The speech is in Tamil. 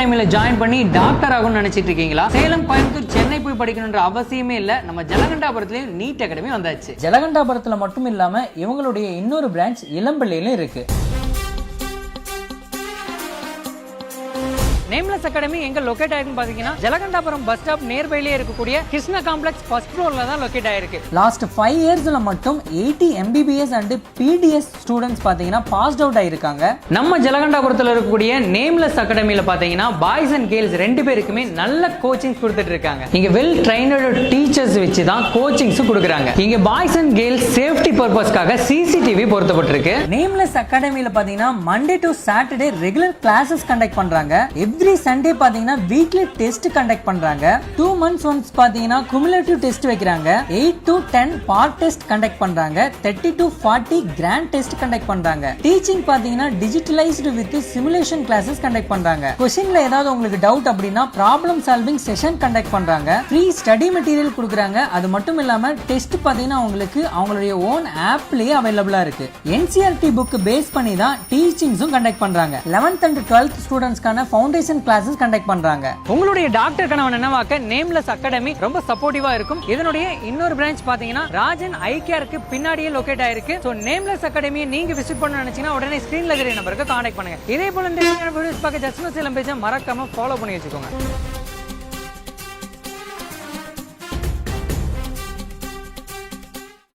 அகாடமில ஜாயின் பண்ணி டாக்டர் ஆகணும்னு நினைச்சிட்டு இருக்கீங்களா? சேலம், கோயம்புத்தூர், சென்னை போய் படிக்கணும்ன்ற அவசியமே இல்ல. நம்ம ஜலகண்டாபுரத்துலயும் நீட் அகாடமி வந்தாச்சு. ஜலகண்டாபுரத்துல மட்டும் இல்லாம இவங்களுடைய இன்னொரு பிரான்ச் இளம்பிள்ளையிலும் இருக்கு. நேம்லெஸ் அகாடமி எங்க லொகேட் ஆயிருக்கு பாத்தீங்கன்னா ஜலகண்டாபுரம் பஸ் ஸ்டாப் நியர்பைலே இருக்கக்கூடிய கிருஷ்ணா காம்ப்ளெக்ஸ் ஃபர்ஸ்ட் ஃப்ளோர்ல தான் லொகேட் ஆயிருக்கு. லாஸ்ட் 5 இயர்ஸ்ல மட்டும் 80 MBBS அண்ட் PDS ஸ்டூடண்ட்ஸ் பாத்தீங்கன்னா பாஸ்ட் அவுட் ஆயிருக்காங்க. நம்ம ஜலகண்டாபுரத்துல இருக்கக்கூடிய நேம்லெஸ் அகாடமில பாத்தீங்கன்னா பாய்ஸ் அண்ட் கேர்ள்ஸ் ரெண்டு பேருக்குமே நல்ல கோச்சிங் கொடுத்துட்டு இருக்காங்க. இங்க வெல் ட்ரைனட் டீச்சர்ஸ் வச்சு தான் கோச்சிங்ஸ் கொடுக்குறாங்க. இங்க பாய்ஸ் அண்ட் கேர்ள்ஸ் சேஃப்டி பர்பஸ்க்காக CCTV பொருத்தப்பட்டிருக்கு. நேம்லெஸ் அகாடமில பாத்தீங்கன்னா Monday to Saturday regular classes conduct பண்றாங்க. எவ்ரி சண்டே பாத்தீங்கன்னா வீக்லி டெஸ்ட் கண்டக்ட் பண்றாங்க. 2 months ஒன்ஸ் பாத்தீங்கன்னா குமுலேட்டிவ் டெஸ்ட் வைக்கிறாங்க. 8 to 10 பார்ட் டெஸ்ட் கண்டக்ட் பண்றாங்க. 30 to 40 கிராண்ட் டெஸ்ட் கண்டக்ட் பண்றாங்க. டீச்சிங் பாத்தீங்கன்னா digitalised with simulation classes conduct பண்றாங்க. क्वेश्चनல ஏதாவது உங்களுக்கு டவுட் அப்படினா ப்ராப்ளம் சால்விங் செஷன் கண்டக்ட் பண்றாங்க. ஃப்ரீ ஸ்டடி மெட்டீரியல் கொடுக்குறாங்க. அது மட்டும் இல்லாம டெஸ்ட் பாத்தீங்கன்னா உங்களுக்கு அவங்களுடைய ஓன் ஆப்லயே அவைலபிளா இருக்கு. NCERT புக் பேஸ் பண்ணி தான் டீச்சிங்ஸும் கண்டக்ட் பண்றாங்க. 11th and 12th ஸ்டூடண்ட்ஸ்க்கான ஃபவுண்டேஷன் கிளாसेस கண்டக்ட் பண்றாங்க. உங்களுடைய டாக்டர் கனவு என்னவாக்க நேம்லெஸ் அகாடமி ரொம்ப சப்போர்ட்டிவா இருக்கும். இதனுடைய இன்னொரு பிரான்ச் பாத்தீங்கன்னா ராஜன் ஐ கேருக்கு பின்னாடியே லொகேட் ஆயிருக்கு. சோ நேம்லெஸ் அகாடமியை நீங்க விசிட் பண்ண நினைச்சீங்கன்னா உடனே ஸ்கிரீன்ல இருக்கிற நம்பருக்கு கான்டாக்ட் பண்ணுங்க. இதே போல இந்த வீடியோஸ் பார்க்க ஜஸ்ட் சேலம் பேஜை மறக்காம ஃபாலோ பண்ணி வச்சுக்கோங்க.